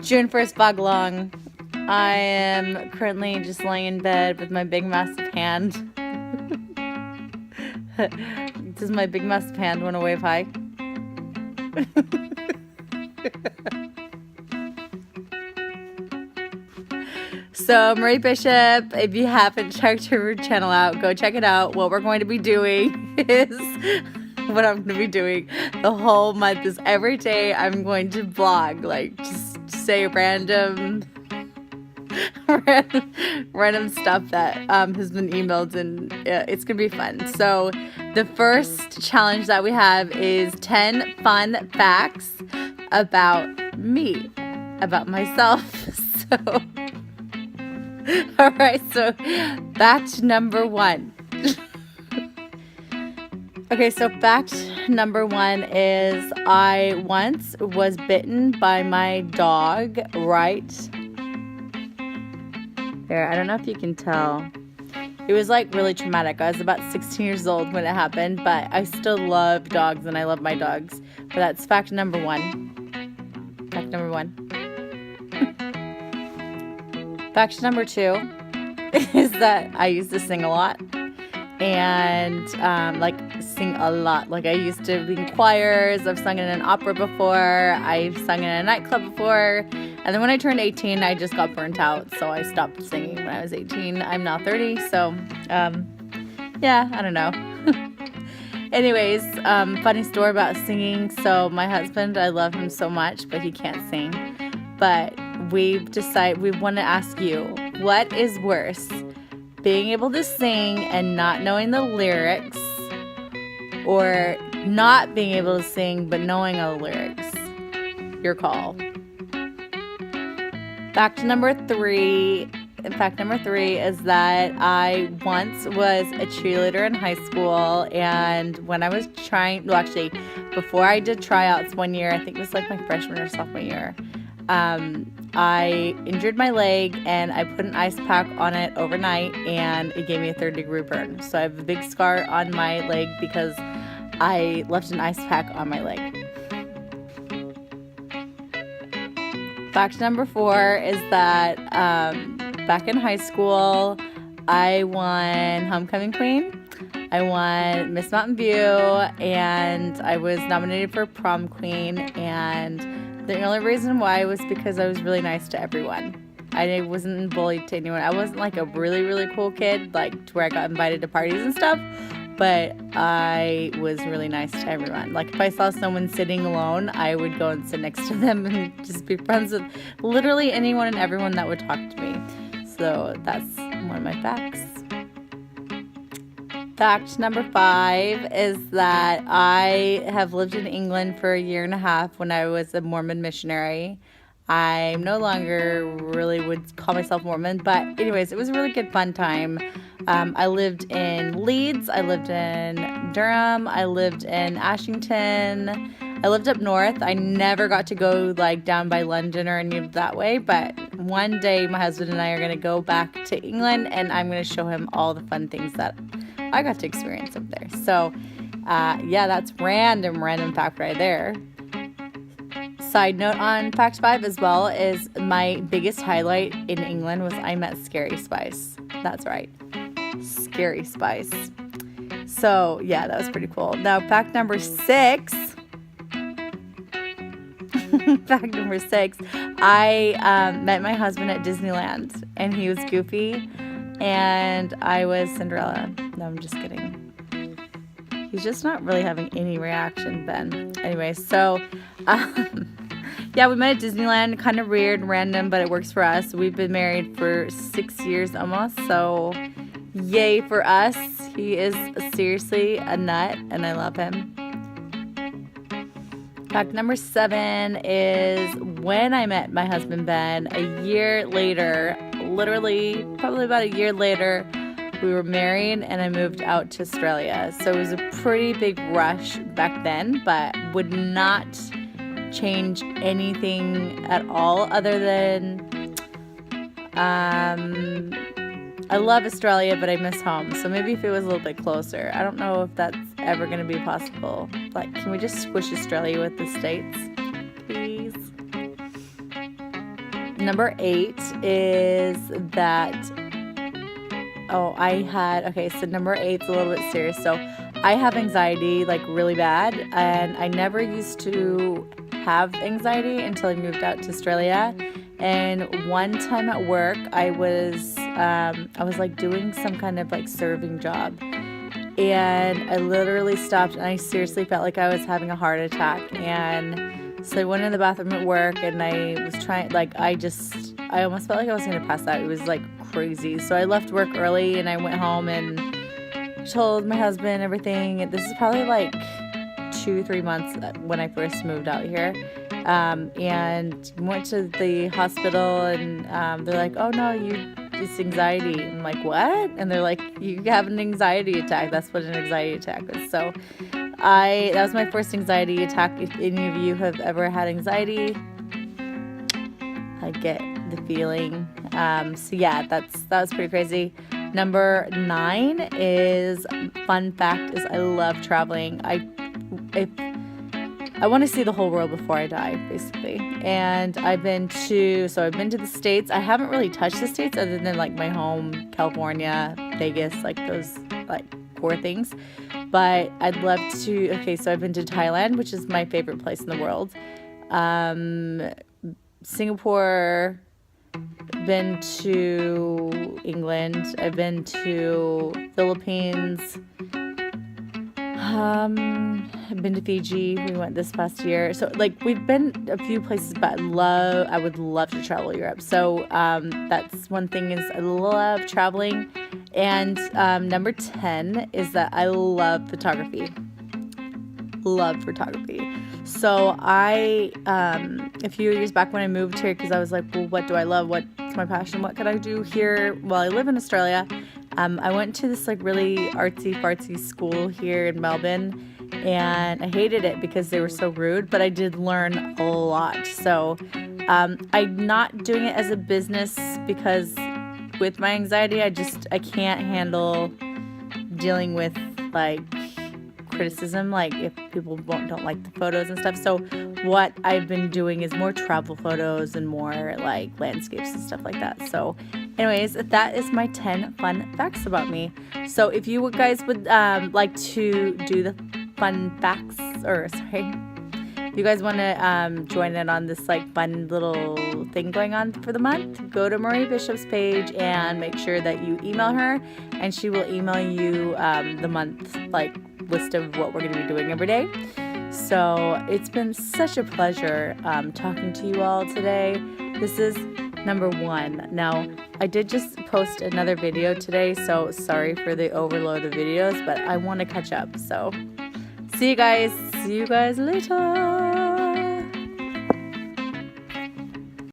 June 1st vlog along. I am currently just laying in bed with my big massive hand. Does my big massive hand want to wave hi? So Marie Bishop, if you haven't checked her channel out, go check it out. What we're going to be doing is what I'm going to be doing the whole month is every day I'm going to vlog, like just say random stuff that has been emailed, and it's gonna be fun. So the first challenge that we have is 10 fun facts about me, about myself. So all right, so fact number 1. Okay, so fact number 1 is I once was bitten by my dog right there. I don't know if you can tell. It was like really traumatic. I was about 16 years old when it happened, but I still love dogs and I love my dogs. But that's fact number 1. Fact number 1. Fact number 2 is that I used to sing a lot. And like sing a lot. Like I used to be in choirs. I've sung in an opera before. I've sung in a nightclub before. And then when I turned 18, I just got burnt out. So I stopped singing when I was 18. I'm now 30. So yeah, I don't know. Anyways, funny story about singing. So my husband, I love him so much, but he can't sing. But we've decided we want to ask you, what is worse? Being able to sing and not knowing the lyrics, or not being able to sing but knowing all the lyrics? Your call. Fact number 3 is that I once was a cheerleader in high school, and when I was before I did tryouts one year, I think it was like my freshman or sophomore year, I injured my leg and I put an ice pack on it overnight and it gave me a 3rd-degree burn. So I have a big scar on my leg because I left an ice pack on my leg. Fact number 4 is that back in high school, I won Homecoming Queen. I won Miss Mountain View, and I was nominated for Prom Queen, and the only reason why was because I was really nice to everyone. I wasn't bullied to anyone. I wasn't like a really, really cool kid, like to where I got invited to parties and stuff, but I was really nice to everyone. Like if I saw someone sitting alone, I would go and sit next to them and just be friends with literally anyone and everyone that would talk to me. So that's one of my facts. Fact number 5 is that I have lived in England for a year and a half when I was a Mormon missionary. I no longer really would call myself Mormon, but anyways, it was a really good fun time. I lived in Leeds, I lived in Durham, I lived in Ashington, I lived up north. I never got to go like down by London or any of that way, but one day my husband and I are going to go back to England and I'm going to show him all the fun things that I got to experience up there. So yeah, that's random fact right there. Side note on fact 5 as well is my biggest highlight in England was I met Scary Spice. That's right, Scary Spice. So yeah, that was pretty cool. Now fact number 6. Fact number 6, I met my husband at Disneyland, and he was Goofy, and I was Cinderella. No, I'm just kidding. He's just not really having any reaction, Ben. Anyway, so yeah, we met at Disneyland. Kind of weird and random, but it works for us. We've been married for 6 years almost, so yay for us. He is seriously a nut, and I love him. Fact number 7 is when I met my husband Ben, a year later, literally probably about a year later, we were married and I moved out to Australia. So it was a pretty big rush back then, but would not change anything at all other than I love Australia, but I miss home. So maybe if it was a little bit closer. I don't know if that's ever going to be possible. Like, can we just squish Australia with the States, please? number 8 is that, so number 8 is a little bit serious. So I have anxiety, like really bad, and I never used to have anxiety until I moved out to Australia. And one time at work, I was like doing some kind of like serving job, and I literally stopped, and I seriously felt like I was having a heart attack. And so I went in the bathroom at work, and I was trying, like, I almost felt like I was going to pass out. It was like crazy. So I left work early, and I went home and told my husband everything. This is probably like 2-3 months when I first moved out here. And went to the hospital, and they're like, oh no, it's anxiety. I'm like, what? And they're like, you have an anxiety attack. That's what an anxiety attack is. So that was my first anxiety attack. If any of you have ever had anxiety, I get the feeling. So yeah, that was pretty crazy. Number 9 is, fun fact is, I love traveling. I want to see the whole world before I die, basically. And I've been to the States. I haven't really touched the States other than like my home, California, Vegas, like those like core things. But I'd love to, so I've been to Thailand, which is my favorite place in the world. Singapore, been to England, I've been to Philippines, I've been to Fiji. We went this past year. So like we've been a few places, but I would love to travel Europe. So that's one thing, is I love traveling. And number 10 is that I love photography. Love photography. So a few years back when I moved here, because I was like, well, what do I love? What's my passion? What could I do here while I live in Australia? I went to this like really artsy fartsy school here in Melbourne, and I hated it because they were so rude, but I did learn a lot. So I'm not doing it as a business because with my anxiety, I can't handle dealing with like criticism, like if people don't like the photos and stuff. So what I've been doing is more travel photos and more like landscapes and stuff like that. So anyways, that is my 10 fun facts about me. So if you guys would like to do the fun facts, if you guys want to join in on this like fun little thing going on for the month, go to Marie Bishop's page and make sure that you email her, and she will email you the month like list of what we're going to be doing every day. So it's been such a pleasure talking to you all today. This is number 1. Now, I did just post another video today, so sorry for the overload of videos, but I want to catch up. So see you guys later.